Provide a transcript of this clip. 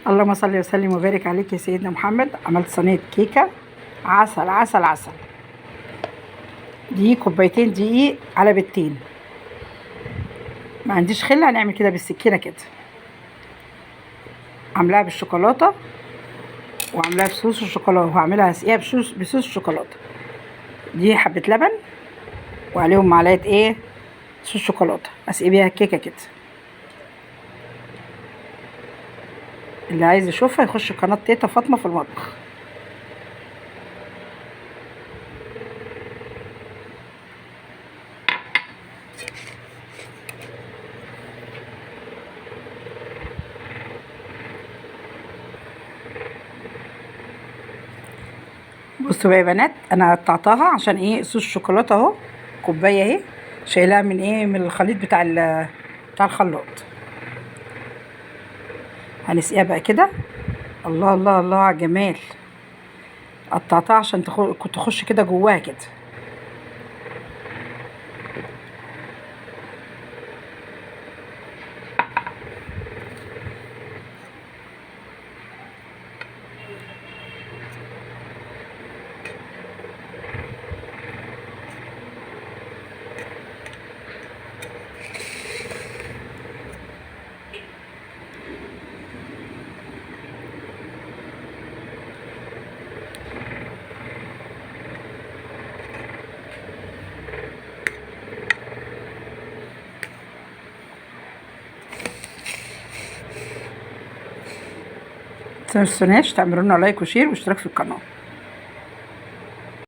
اللهم صل وسلم وبارك عليك يا سيدنا محمد. عملت صينية كيكة عسل عسل عسل. دي كوبايتين دقيق على بيضتين. ما عنديش خلة، هنعمل كده بالسكينة كده. عاملاها بالشوكولاتة وعاملاها بصوص الشوكولاتة، وهعملها هسقيها بصوص الشوكولاتة. دي حبة لبن وعليهم معلقة صوص شوكولاتة، اسقي بيها الكيكة كده. اللي عايز يشوفها يخش قناة تيتا فاطمة في المطبخ. بصوا بقى يا بنات، انا قطعتها عشان صوص الشوكولاته اهو. كوبايه اهي شايلاها من الخليط بتاع الخلاط. هنسقيها بقى كده. الله الله الله على الجمال. قطعتها عشان كنت تخش كده جواها كده. متنسوناش تعملوا لنا لايك وشير واشتراك في القناه.